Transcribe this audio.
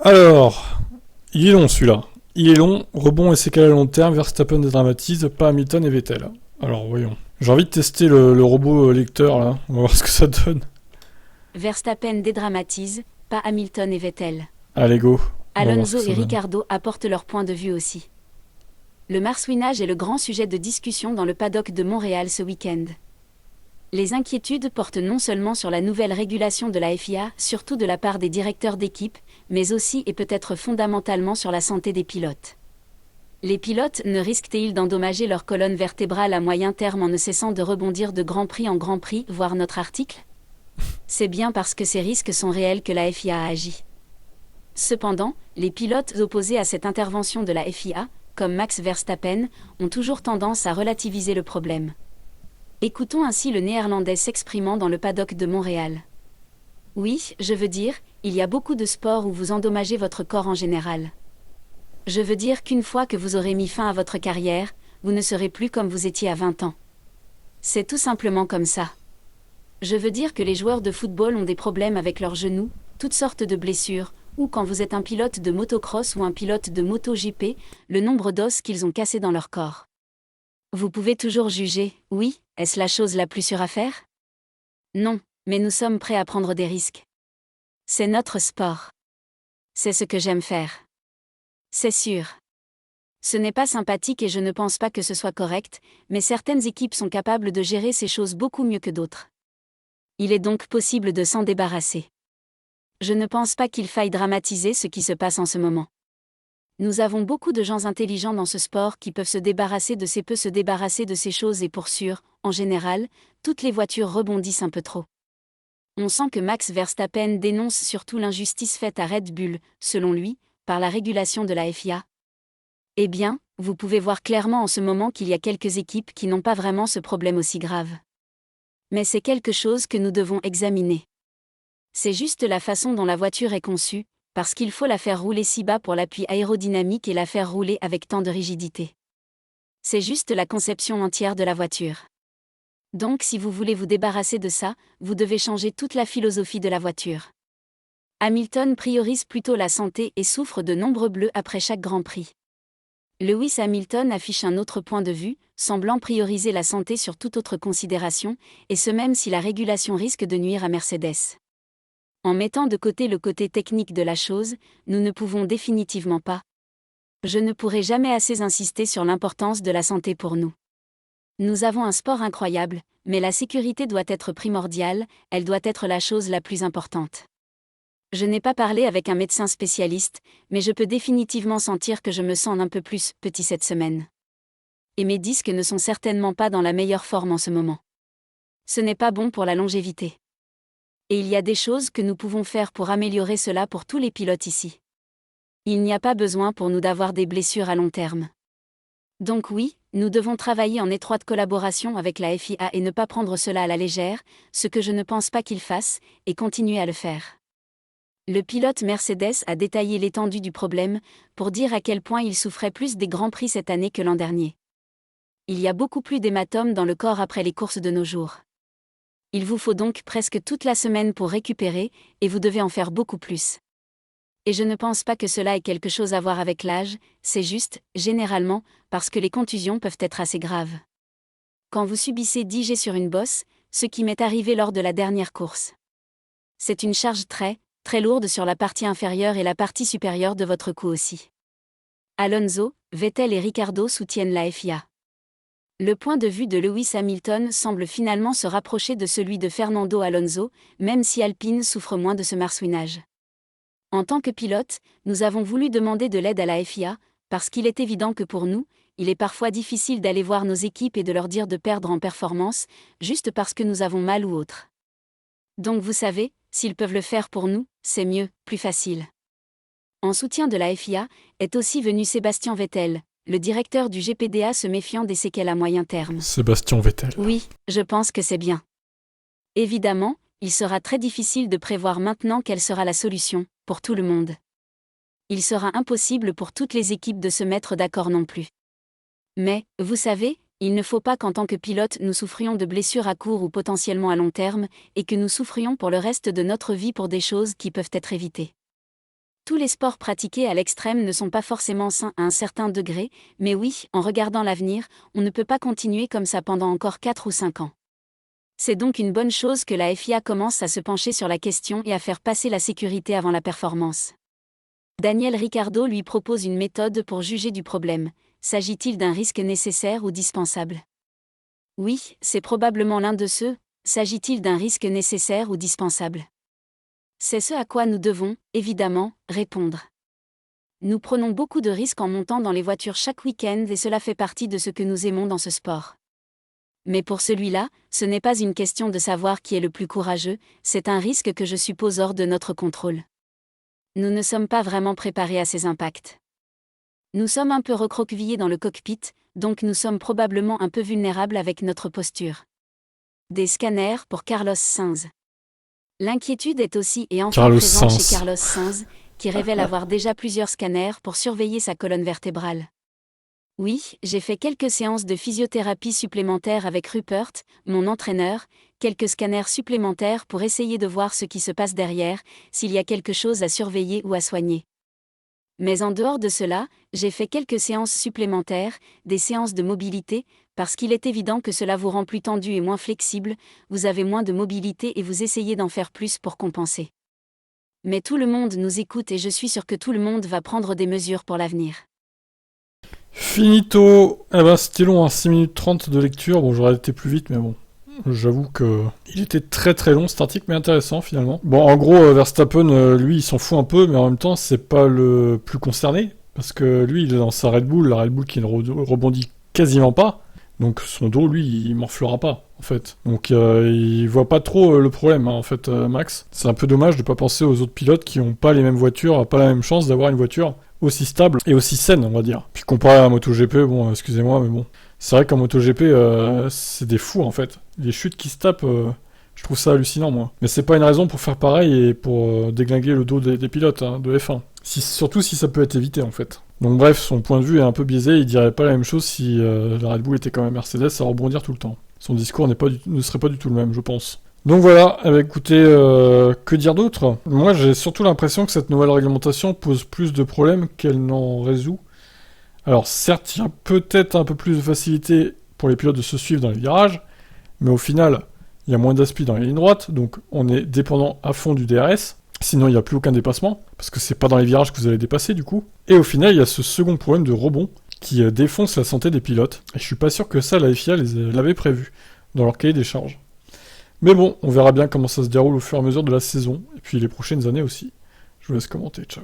Alors, il est long celui-là. Il est long, rebond et séquelles à long terme, Verstappen dédramatise, pas Hamilton et Vettel. Alors voyons. J'ai envie de tester le robot lecteur là, on va voir ce que ça donne. Verstappen dédramatise, pas Hamilton et Vettel. Allez go, on va voir ce que Alonso ça et donne. Ricciardo apportent leur point de vue aussi. Le marsouinage est le grand sujet de discussion dans le paddock de Montréal ce week-end. Les inquiétudes portent non seulement sur la nouvelle régulation de la FIA, surtout de la part des directeurs d'équipe, mais aussi et peut-être fondamentalement sur la santé des pilotes. Les pilotes ne risquent-ils d'endommager leur colonne vertébrale à moyen terme en ne cessant de rebondir de Grand Prix en Grand Prix, voir notre article ? C'est bien parce que ces risques sont réels que la FIA a agi. Cependant, les pilotes opposés à cette intervention de la FIA, comme Max Verstappen, ont toujours tendance à relativiser le problème. Écoutons ainsi le Néerlandais s'exprimant dans le paddock de Montréal. Oui, je veux dire, il y a beaucoup de sports où vous endommagez votre corps en général. Je veux dire qu'une fois que vous aurez mis fin à votre carrière, vous ne serez plus comme vous étiez à 20 ans. C'est tout simplement comme ça. Je veux dire que les joueurs de football ont des problèmes avec leurs genoux, toutes sortes de blessures, ou quand vous êtes un pilote de motocross ou un pilote de MotoGP, le nombre d'os qu'ils ont cassés dans leur corps. Vous pouvez toujours juger, oui, est-ce la chose la plus sûre à faire ? Non, mais nous sommes prêts à prendre des risques. C'est notre sport. C'est ce que j'aime faire. C'est sûr. Ce n'est pas sympathique et je ne pense pas que ce soit correct, mais certaines équipes sont capables de gérer ces choses beaucoup mieux que d'autres. Il est donc possible de s'en débarrasser. Je ne pense pas qu'il faille dramatiser ce qui se passe en ce moment. Nous avons beaucoup de gens intelligents dans ce sport qui peuvent se débarrasser de ces choses et pour sûr, en général, toutes les voitures rebondissent un peu trop. On sent que Max Verstappen dénonce surtout l'injustice faite à Red Bull, selon lui, par la régulation de la FIA. Eh bien, vous pouvez voir clairement en ce moment qu'il y a quelques équipes qui n'ont pas vraiment ce problème aussi grave. Mais c'est quelque chose que nous devons examiner. C'est juste la façon dont la voiture est conçue, parce qu'il faut la faire rouler si bas pour l'appui aérodynamique et la faire rouler avec tant de rigidité. C'est juste la conception entière de la voiture. Donc si vous voulez vous débarrasser de ça, vous devez changer toute la philosophie de la voiture. Hamilton priorise plutôt la santé et souffre de nombreux bleus après chaque Grand Prix. Lewis Hamilton affiche un autre point de vue, semblant prioriser la santé sur toute autre considération, et ce même si la régulation risque de nuire à Mercedes. En mettant de côté le côté technique de la chose, nous ne pouvons définitivement pas. Je ne pourrai jamais assez insister sur l'importance de la santé pour nous. Nous avons un sport incroyable, mais la sécurité doit être primordiale, elle doit être la chose la plus importante. Je n'ai pas parlé avec un médecin spécialiste, mais je peux définitivement sentir que je me sens un peu plus petit cette semaine. Et mes disques ne sont certainement pas dans la meilleure forme en ce moment. Ce n'est pas bon pour la longévité. Et il y a des choses que nous pouvons faire pour améliorer cela pour tous les pilotes ici. Il n'y a pas besoin pour nous d'avoir des blessures à long terme. Donc oui, nous devons travailler en étroite collaboration avec la FIA et ne pas prendre cela à la légère, ce que je ne pense pas qu'ils fassent, et continuer à le faire. Le pilote Mercedes a détaillé l'étendue du problème, pour dire à quel point il souffrait plus des Grands Prix cette année que l'an dernier. Il y a beaucoup plus d'hématomes dans le corps après les courses de nos jours. Il vous faut donc presque toute la semaine pour récupérer, et vous devez en faire beaucoup plus. Et je ne pense pas que cela ait quelque chose à voir avec l'âge, c'est juste, généralement, parce que les contusions peuvent être assez graves. Quand vous subissez 10 G sur une bosse, ce qui m'est arrivé lors de la dernière course. C'est une charge très, très lourde sur la partie inférieure et la partie supérieure de votre cou aussi. Alonso, Vettel et Ricciardo soutiennent la FIA. Le point de vue de Lewis Hamilton semble finalement se rapprocher de celui de Fernando Alonso, même si Alpine souffre moins de ce marsouinage. En tant que pilote, nous avons voulu demander de l'aide à la FIA, parce qu'il est évident que pour nous, il est parfois difficile d'aller voir nos équipes et de leur dire de perdre en performance, juste parce que nous avons mal ou autre. Donc vous savez, s'ils peuvent le faire pour nous, c'est mieux, plus facile. En soutien de la FIA, est aussi venu Sébastien Vettel, le directeur du GPDA se méfiant des séquelles à moyen terme. Sébastien Vettel. Oui, je pense que c'est bien. Évidemment, il sera très difficile de prévoir maintenant quelle sera la solution, pour tout le monde. Il sera impossible pour toutes les équipes de se mettre d'accord non plus. Mais, vous savez, il ne faut pas qu'en tant que pilote nous souffrions de blessures à court ou potentiellement à long terme, et que nous souffrions pour le reste de notre vie pour des choses qui peuvent être évitées. Tous les sports pratiqués à l'extrême ne sont pas forcément sains à un certain degré, mais oui, en regardant l'avenir, on ne peut pas continuer comme ça pendant encore 4 ou 5 ans. C'est donc une bonne chose que la FIA commence à se pencher sur la question et à faire passer la sécurité avant la performance. Daniel Ricciardo lui propose une méthode pour juger du problème. S'agit-il d'un risque nécessaire ou dispensable ? Oui, c'est probablement l'un de ceux. S'agit-il d'un risque nécessaire ou dispensable ? C'est ce à quoi nous devons, évidemment, répondre. Nous prenons beaucoup de risques en montant dans les voitures chaque week-end et cela fait partie de ce que nous aimons dans ce sport. Mais pour celui-là, ce n'est pas une question de savoir qui est le plus courageux, c'est un risque que je suppose hors de notre contrôle. Nous ne sommes pas vraiment préparés à ces impacts. Nous sommes un peu recroquevillés dans le cockpit, donc nous sommes probablement un peu vulnérables avec notre posture. Des scanners pour Carlos Sainz. L'inquiétude est aussi et enfin présente chez Carlos Sainz, qui révèle avoir déjà plusieurs scanners pour surveiller sa colonne vertébrale. Oui, j'ai fait quelques séances de physiothérapie supplémentaires avec Rupert, mon entraîneur, quelques scanners supplémentaires pour essayer de voir ce qui se passe derrière, s'il y a quelque chose à surveiller ou à soigner. Mais en dehors de cela, j'ai fait quelques séances supplémentaires, des séances de mobilité, parce qu'il est évident que cela vous rend plus tendu et moins flexible, vous avez moins de mobilité et vous essayez d'en faire plus pour compenser. Mais tout le monde nous écoute et je suis sûr que tout le monde va prendre des mesures pour l'avenir. Finito. Eh ben, c'était long, 6 minutes 30 de lecture. Bon, j'aurais été plus vite, mais bon. J'avoue que il était très très long cet article, mais intéressant finalement. Bon, en gros, Verstappen, lui, il s'en fout un peu, mais en même temps, c'est pas le plus concerné. Parce que lui, il est dans sa Red Bull, la Red Bull qui ne rebondit quasiment pas. Donc son dos, lui, il morflera pas, en fait. Donc il voit pas trop le problème, en fait, Max. C'est un peu dommage de pas penser aux autres pilotes qui ont pas les mêmes voitures, pas la même chance d'avoir une voiture aussi stable et aussi saine, on va dire. Puis comparé à la MotoGP, bon, excusez-moi, mais bon. C'est vrai qu'en MotoGP, c'est des fous, en fait. Les chutes qui se tapent, je trouve ça hallucinant, moi. Mais c'est pas une raison pour faire pareil et pour déglinguer le dos des pilotes de F1. Surtout si ça peut être évité, en fait. Donc bref, son point de vue est un peu biaisé, il dirait pas la même chose si la Red Bull était quand même Mercedes à rebondir tout le temps. Son discours ne serait pas du tout le même, je pense. Donc voilà, écoutez, que dire d'autre ? Moi j'ai surtout l'impression que cette nouvelle réglementation pose plus de problèmes qu'elle n'en résout. Alors certes, il y a peut-être un peu plus de facilité pour les pilotes de se suivre dans les virages, mais au final, il y a moins d'aspi dans les lignes droites, donc on est dépendant à fond du DRS. Sinon, il n'y a plus aucun dépassement, parce que c'est pas dans les virages que vous allez dépasser, du coup. Et au final, il y a ce second problème de rebond qui défonce la santé des pilotes. Et je suis pas sûr que ça, la FIA l'avait prévu dans leur cahier des charges. Mais bon, on verra bien comment ça se déroule au fur et à mesure de la saison, et puis les prochaines années aussi. Je vous laisse commenter, ciao.